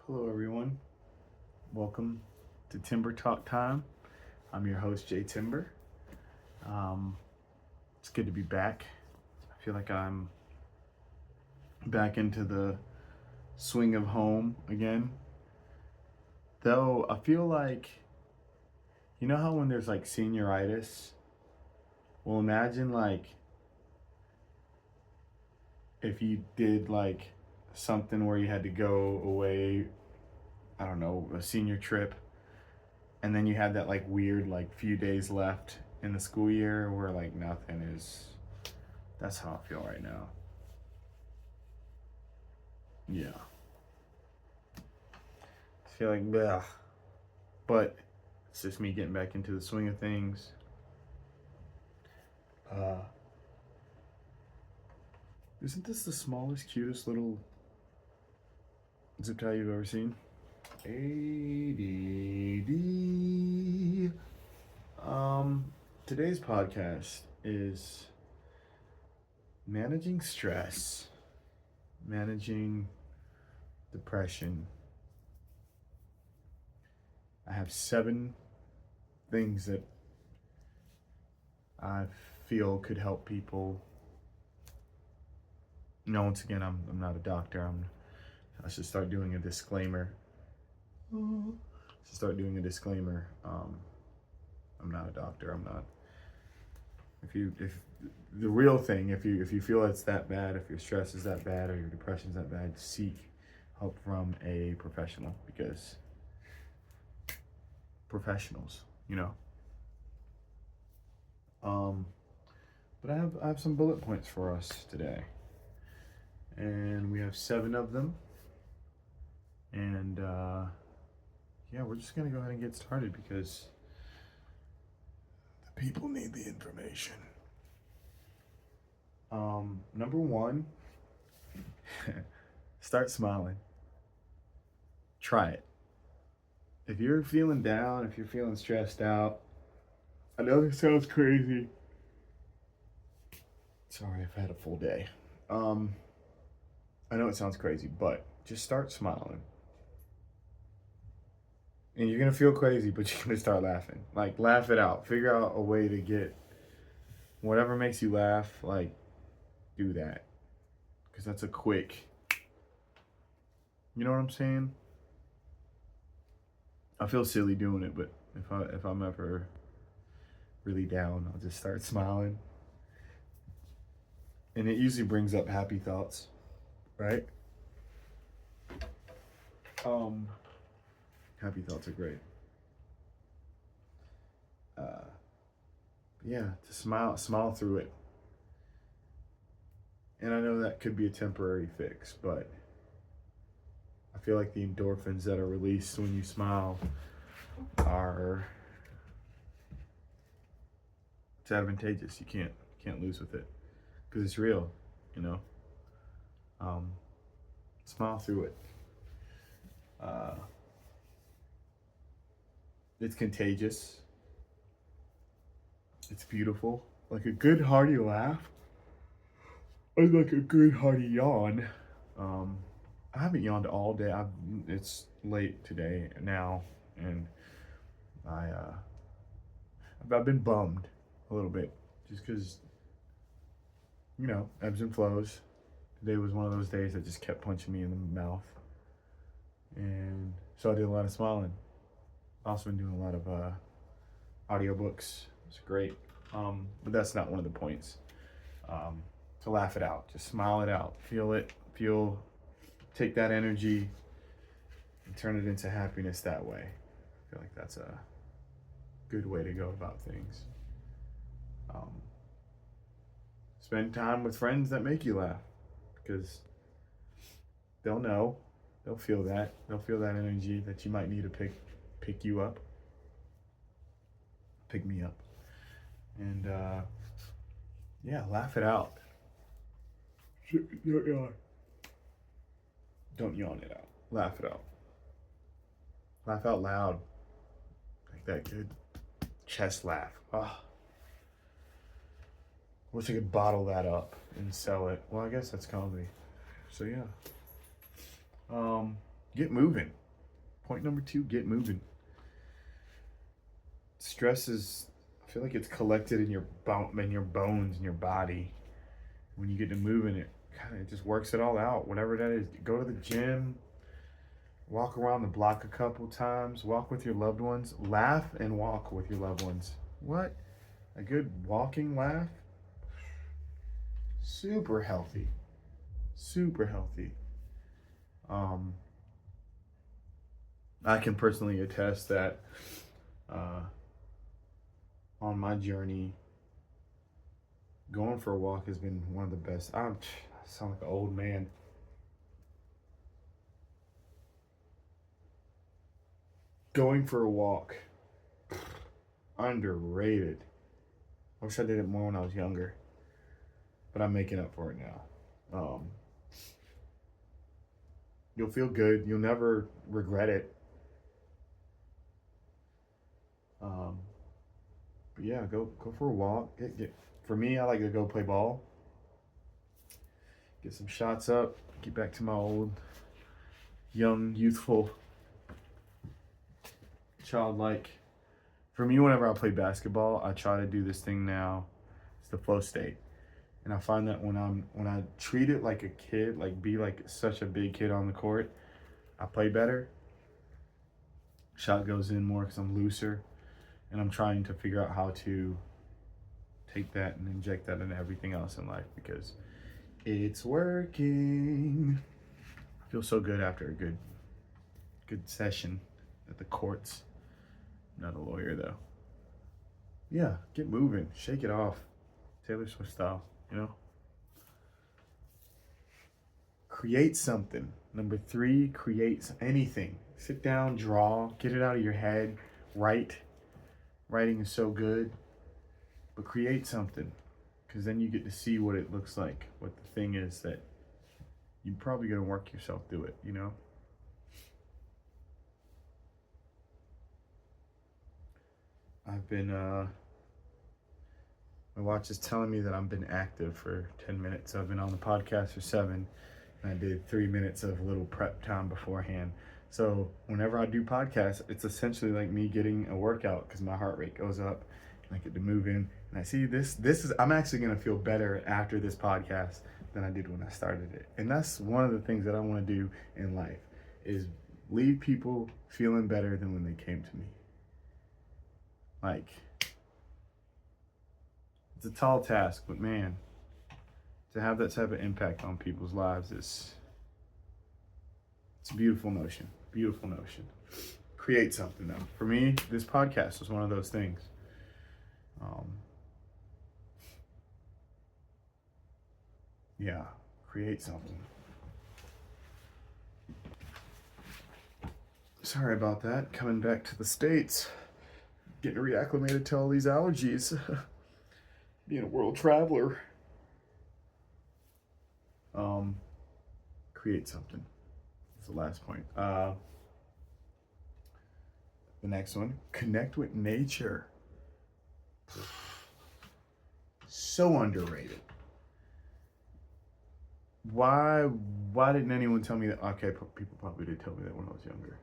Hello, everyone. Welcome to Timber Talk Time. I'm your host, Jay Timber. Um, it's good to be back. I feel like I'm back into the swing of home again. Though I feel like, you know how when there's like senioritis? Well, imagine like if you did like something where you had to go away, I don't know, a senior trip, and then you had that like weird like few days left in the school year where like nothing is. That's how I feel right now. Yeah, I feel like bleh. But it's just me getting back into the swing of things. uh isn't this the smallest, cutest little zip tie you've ever seen? ADD. Today's podcast is managing stress, managing depression. I have 7 things that I feel could help people. No, once again, I'm not a doctor. I should start doing a disclaimer. I'm not a doctor. I'm not. If the real thing, if you feel it's that bad, if your stress is that bad or your depression is that bad, seek help from a professional, because professionals, you know. Um, but I have some bullet points for us today, and we have 7 of them. And yeah, we're just gonna go ahead and get started because the people need the information. Number 1, start smiling. Try it. If you're feeling down, if you're feeling stressed out, I know this sounds crazy. Sorry, I've had a full day. Um, I know it sounds crazy, but just start smiling. And you're gonna feel crazy, but you're gonna start laughing. Like, laugh it out. Figure out a way to get whatever makes you laugh. Like, do that, because that's a quick. You know what I'm saying? I feel silly doing it, but if I'm ever really down, I'll just start smiling, and it usually brings up happy thoughts, right? Um, Happy thoughts are great. Uh, yeah, to smile through it. And I know that could be a temporary fix, but I feel like the endorphins that are released when you smile are it's advantageous. You can't lose with it because it's real, you know. Um, Smile through it. Uh, it's contagious. It's beautiful. Like a good hearty laugh, or like a good hearty yawn. Um, I haven't yawned all day. It's late today now, and I I've been bummed a little bit just because, ebbs and flows. Today was one of those days that just kept punching me in the mouth, and so I did a lot of smiling. Also been doing a lot of audiobooks. It's great, but that's not one of the points. To laugh it out, just smile it out, feel it, take that energy and turn it into happiness that way. I feel like that's a good way to go about things. Um, Spend time with friends that make you laugh, because they'll know, they'll feel that energy that you might need to pick you up, pick me up, and yeah, laugh it out. Don't yawn. Don't yawn it out. Laugh it out. Laugh out loud, like that good chest laugh. Oh, wish I could bottle that up and sell it. Well, I guess that's comedy. So yeah. Get moving. Point number 2, get moving. Stress is, I feel like it's collected in your bones, in your body. When you get to moving, it just works it all out. Whatever that is, go to the gym, walk around the block a couple times, walk with your loved ones, laugh and walk with your loved ones. What? A good walking laugh? Super healthy. Super healthy. I can personally attest that on my journey, going for a walk has been one of the best. I sound like an old man. Going for a walk, underrated. I wish I did it more when I was younger, but I'm making up for it now. You'll feel good. You'll never regret it. But yeah, go for a walk. For me, I like to go play ball. Get some shots up. Get back to my old, young, youthful, childlike. For me, whenever I play basketball, I try to do this thing now. It's the flow state. And I find that when I treat it like a kid, like be like such a big kid on the court, I play better. Shot goes in more because I'm looser. And I'm trying to figure out how to take that and inject that into everything else in life because it's working. I feel so good after a good session at the courts. I'm not a lawyer though. Yeah, get moving, shake it off. Taylor Swift style, you know? Create something. Number 3, create anything. Sit down, draw, get it out of your head, write. Writing is so good, but create something because then you get to see what it looks like, what the thing is that you're probably going to work yourself through it, you know? I've been, my watch is telling me that I've been active for 10 minutes. I've been on the podcast for 7, and I did 3 minutes of a little prep time beforehand. So whenever I do podcasts, it's essentially like me getting a workout because my heart rate goes up and I get to move in. And I see I'm actually going to feel better after this podcast than I did when I started it. And that's one of the things that I want to do in life is leave people feeling better than when they came to me. Like, it's a tall task, but man, to have that type of impact on people's lives it's a beautiful notion. Beautiful notion. Create something though. For me, this podcast was one of those things. Yeah, create something. Sorry about that. Coming back to the States, getting reacclimated to all these allergies. Being a world traveler. Create something. That's the last point. The next one, connect with nature. So underrated. Why didn't anyone tell me that? Okay, people probably did tell me that when I was younger.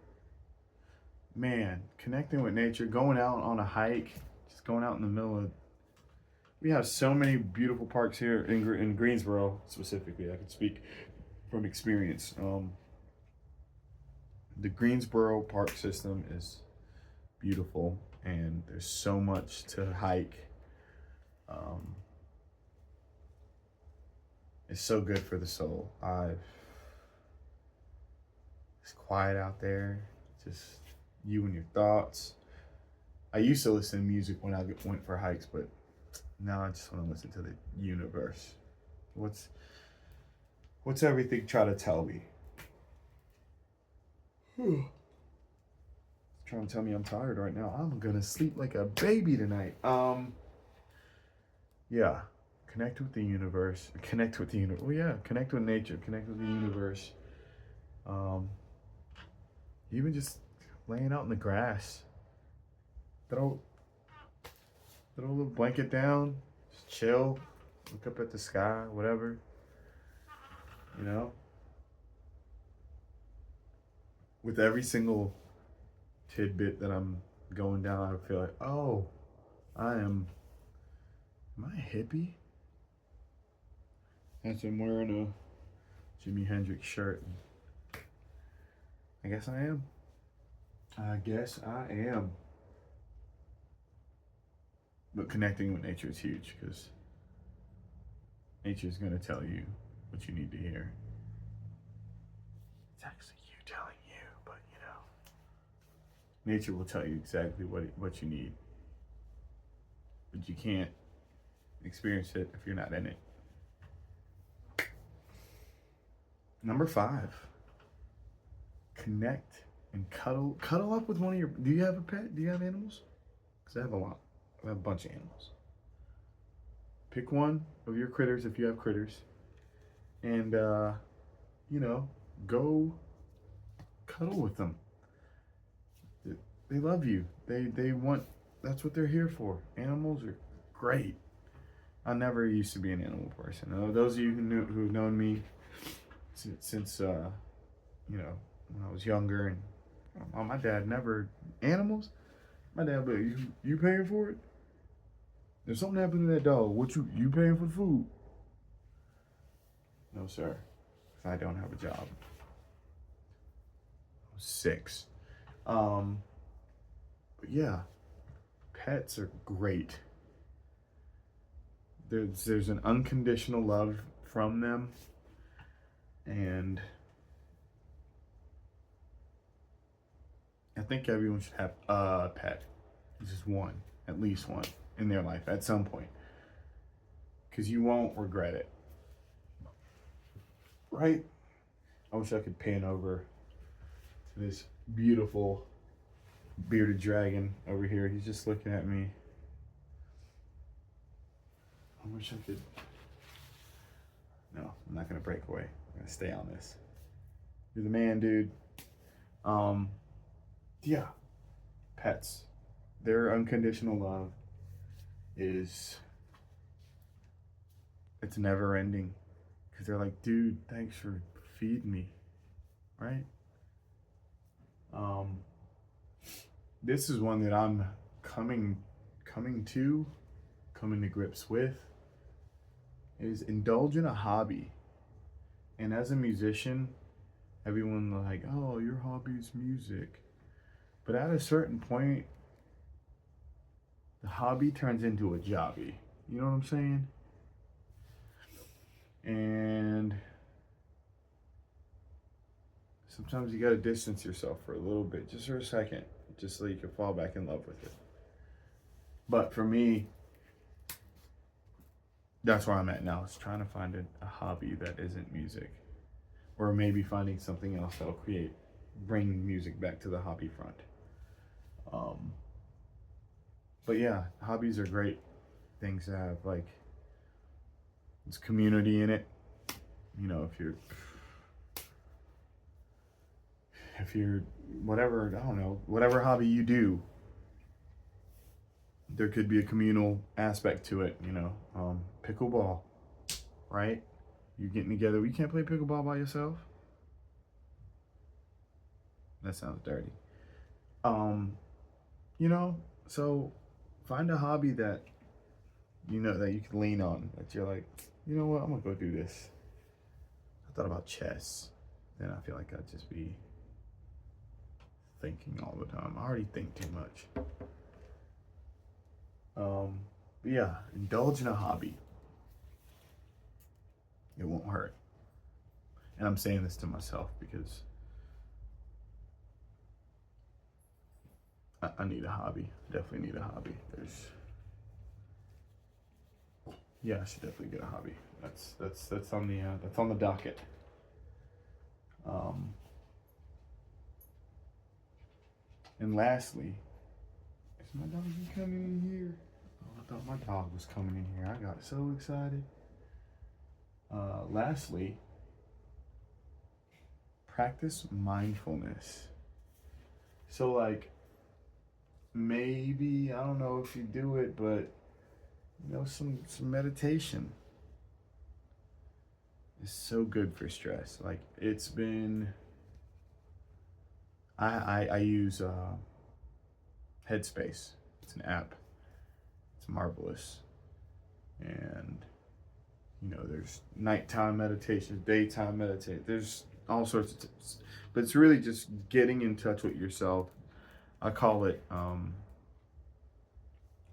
Man, connecting with nature, going out on a hike, just going out in the middle of. We have so many beautiful parks here in Greensboro specifically. I can speak from experience. The Greensboro park system is beautiful, and there's so much to hike. It's so good for the soul. It's quiet out there, just you and your thoughts. I used to listen to music when I went for hikes, but now I just want to listen to the universe. What's everything trying to tell me? Trying to tell me I'm tired right now. I'm gonna sleep like a baby tonight. Yeah. Connect with the universe. Connect with nature. Connect with the universe. Even just laying out in the grass. Throw a little blanket down. Just chill. Look up at the sky. Whatever. You know. with every single tidbit that I'm going down, I feel like, oh, am I a hippie? As I'm wearing a Jimi Hendrix shirt. I guess I am. I guess I am. But connecting with nature is huge because nature is going to tell you what you need to hear. It's actually you telling you, but nature will tell you exactly what you need. But you can't experience it if you're not in it. Number 5, connect and cuddle up with one of your. Do you have a pet? Do you have animals? Because I have a lot. I have a bunch of animals. Pick one of your critters if you have critters, and go cuddle with them. They love you. They want. That's what they're here for. Animals are great. I never used to be an animal person. Those of you who've known me since when I was younger, and my dad never animals. My dad would be like, you paying for it? If something happened to that dog, what you paying for the food? No, sir. I don't have a job. I was 6. But yeah, pets are great. There's an unconditional love from them, and I think everyone should have a pet, just one, at least one in their life at some point, because you won't regret it, right? I wish I could pan over to this beautiful bearded dragon over here. He's just looking at me. I wish I could. No, I'm not gonna break away. I'm gonna stay on this. You're the man, dude. Yeah, pets. Their unconditional love it's never ending, because they're like, dude, thanks for feeding me, right? This is one that I'm coming to grips with, is indulge in a hobby. And as a musician, everyone like, oh, your hobby is music. But at a certain point, the hobby turns into a jobby. You know what I'm saying? And sometimes you gotta distance yourself for a little bit, just for a second, just so you can fall back in love with it. But for me, that's where I'm at now, is trying to find a hobby that isn't music. Or maybe finding something else that'll bring music back to the hobby front. But yeah, hobbies are great things to have. Like, it's community in it. If you're whatever, I don't know, whatever hobby you do, there could be a communal aspect to it. Pickleball, right? You're getting together. You can't play pickleball by yourself. That sounds dirty. So find a hobby that that you can lean on, that you're like, you know what, I'm gonna go do this. I thought about chess. Then I feel like I'd just be thinking all the time. I already think too much. But yeah, indulge in a hobby. It won't hurt. And I'm saying this to myself because I need a hobby. Definitely need a hobby. I should definitely get a hobby. That's on the docket. And lastly, is my dog coming in here? Oh, I thought my dog was coming in here. I got so excited. Lastly, practice mindfulness. So maybe, I don't know if you do it, but some meditation is so good for stress. It's been I use Headspace. It's an app. It's marvelous. And there's nighttime meditation, daytime meditation. There's all sorts of tips, but it's really just getting in touch with yourself. I call it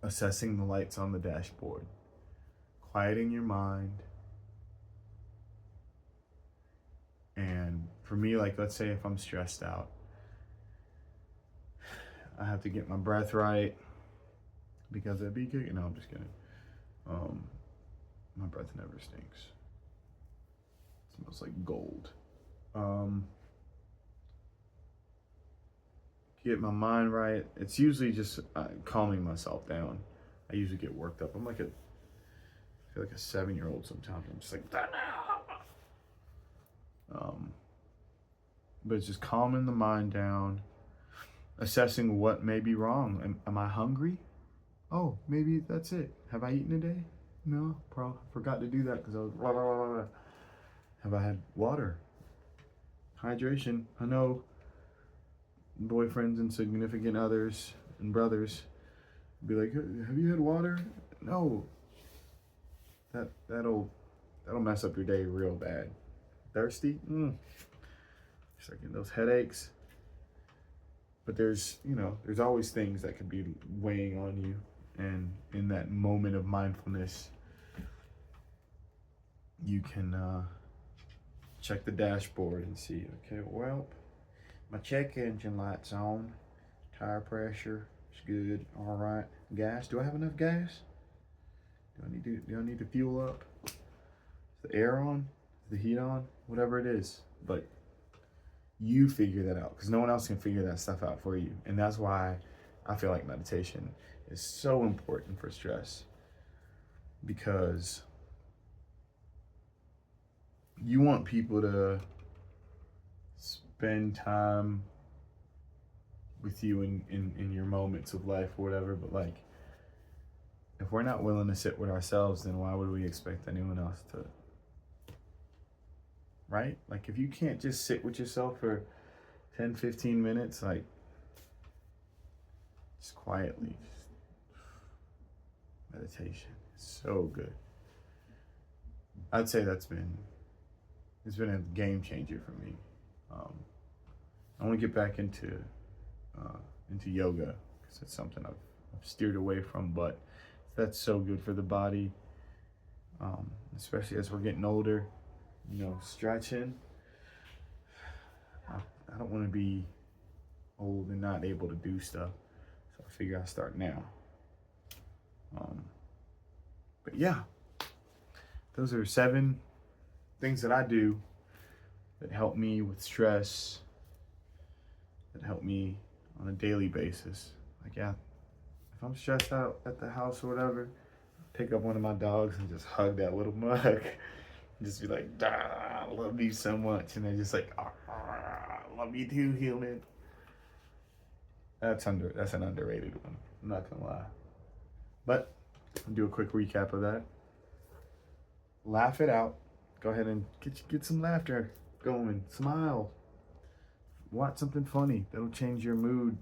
assessing the lights on the dashboard, quieting your mind. And for me, like, let's say if I'm stressed out, I have to get my breath right because I'd be kicking. No, I'm just kidding. My breath never stinks. It smells like gold. Get my mind right. It's usually just calming myself down. I usually get worked up. I feel like a 7-year-old sometimes. I'm just like, but it's just calming the mind down, assessing what may be wrong. Am I hungry? Oh, maybe that's it. Have I eaten today? No, probably forgot to do that because I was blah, blah, blah, blah. Have I had water? Hydration. I know boyfriends and significant others and brothers be like, have you had water? No. That'll mess up your day real bad. Thirsty? Start getting those headaches. But there's always things that could be weighing on you. And in that moment of mindfulness, you can check the dashboard and see, okay, well, my check engine light's on, tire pressure is good, all right. Gas, do I have enough gas? Do I need to fuel up? Is the air on? Is the heat on? Whatever it is. But you figure that out because no one else can figure that stuff out for you. And that's why I feel like meditation is so important for stress, because you want people to spend time with you in your moments of life or whatever, but like, if we're not willing to sit with ourselves, then why would we expect anyone else to? Right? Like, if you can't just sit with yourself for 10, 15 minutes, like, just quietly, meditation. It's so good. I'd say it's been a game changer for me. I want to get back into yoga because it's something I've steered away from, but that's so good for the body, especially as we're getting older. Stretching. I don't want to be old and not able to do stuff, so I figure I'll start now. But yeah, those are 7 things that I do that help me with stress, that help me on a daily basis. Like, yeah, if I'm stressed out at the house or whatever, pick up one of my dogs and just hug that little mug. Just be like, I love you so much. And they're just like, love you too, human. That's an underrated one. I'm not gonna lie. But I'll do a quick recap of that. Laugh it out. Go ahead and get some laughter going. Smile. Watch something funny. That'll change your mood.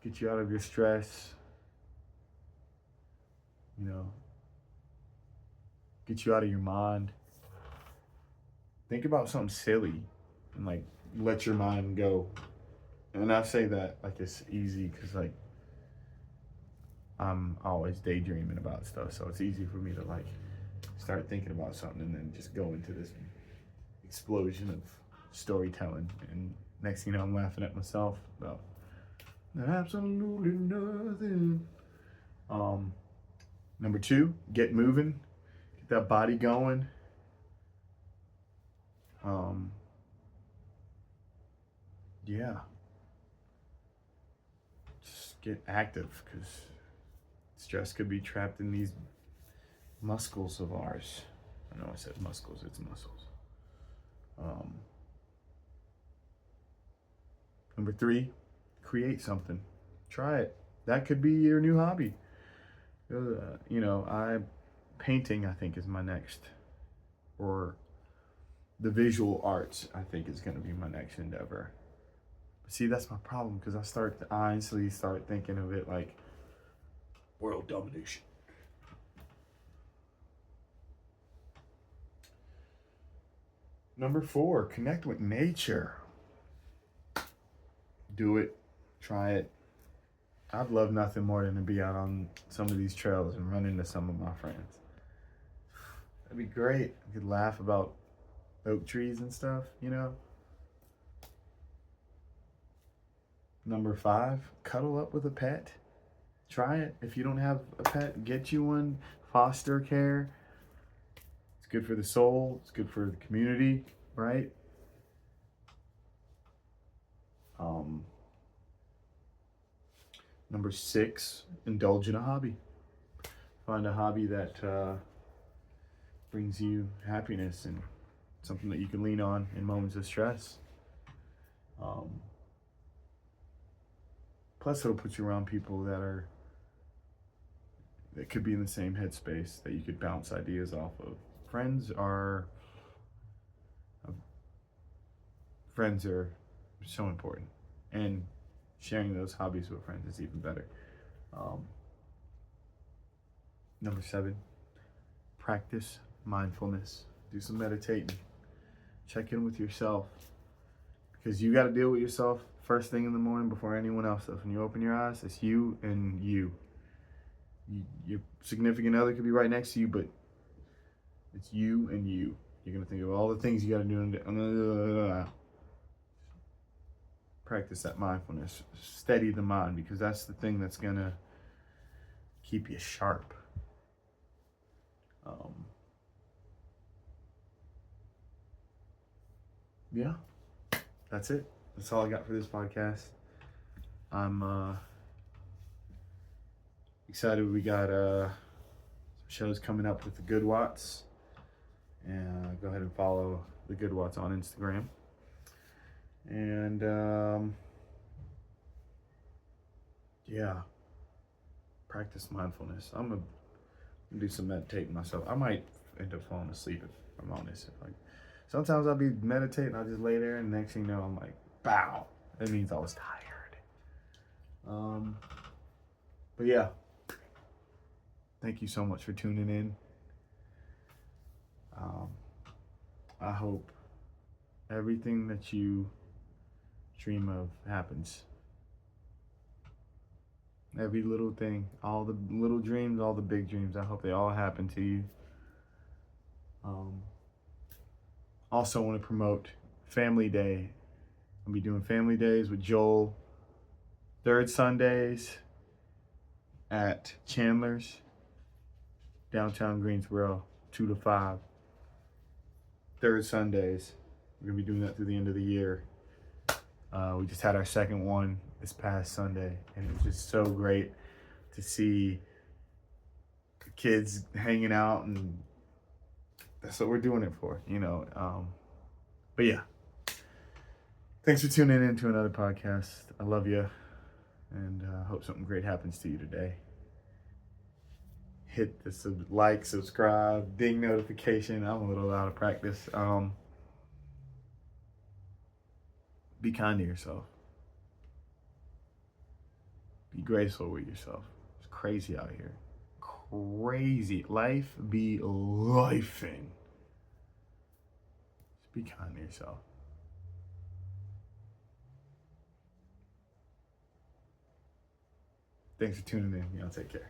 Get you out of your stress. Get you out of your mind. Think about something silly and like let your mind go. And I say that like it's easy because like I'm always daydreaming about stuff, so it's easy for me to like start thinking about something and then just go into this explosion of storytelling, and next thing you know, I'm laughing at myself about absolutely nothing. Number 2, get moving, get that body going. Yeah, just get active because stress could be trapped in these muscles of ours. I know I said muscles, it's muscles. Number 3, create something. Try it. That could be your new hobby. Painting I think is my next, or the visual arts I think is going to be my next endeavor. But see, that's my problem because I instantly start thinking of it like world domination. Number 4, connect with nature. Do it. Try it. I'd love nothing more than to be out on some of these trails and run into some of my friends. That'd be great. I could laugh about oak trees and stuff, you know? Number 5, cuddle up with a pet. Try it. If you don't have a pet, get you one. Foster care. It's good for the soul. It's good for the community, right? Number 6, indulge in a hobby. Find a hobby that brings you happiness and something that you can lean on in moments of stress. Plus, it'll put you around people that could be in the same headspace that you could bounce ideas off of. Friends are so important, and sharing those hobbies with friends is even better. Number 7, practice mindfulness. Do some meditating. Check in with yourself, because you got to deal with yourself first thing in the morning before anyone else does. When you open your eyes, it's you and you. Your significant other could be right next to you, but it's you and you. You're going to think of all the things you got to do. Practice that mindfulness. Steady the mind, because that's the thing that's going to keep you sharp. Yeah, that's it. That's all I got for this podcast. I'm excited. We got some shows coming up with the Good Watts. And go ahead and follow the Good Watts on Instagram. And yeah, practice mindfulness. I'm gonna do some meditating myself. I might end up falling asleep if I'm honest. Like, sometimes I'll be meditating, I'll just lay there, and next thing you know, I'm like, bow. That means I was tired. But yeah, thank you so much for tuning in. I hope everything that you dream of happens. Every little thing, all the little dreams, all the big dreams, I hope they all happen to you. Also want to promote Family Day. I'll be doing Family Days with Joel, third Sundays at Chandler's, downtown Greensboro, 2 to 5. Third Sundays. We're going to be doing that through the end of the year. We just had our second one this past Sunday, and it was just so great to see the kids hanging out, and that's what we're doing it for, you know. But yeah, thanks for tuning in to another podcast. I love you, and hope something great happens to you today. Hit the like, subscribe, ding notification. I'm a little out of practice. Be kind to yourself. Be graceful with yourself. It's crazy out here. Crazy. Life be lifing. Just be kind to yourself. Thanks for tuning in. Y'all take care.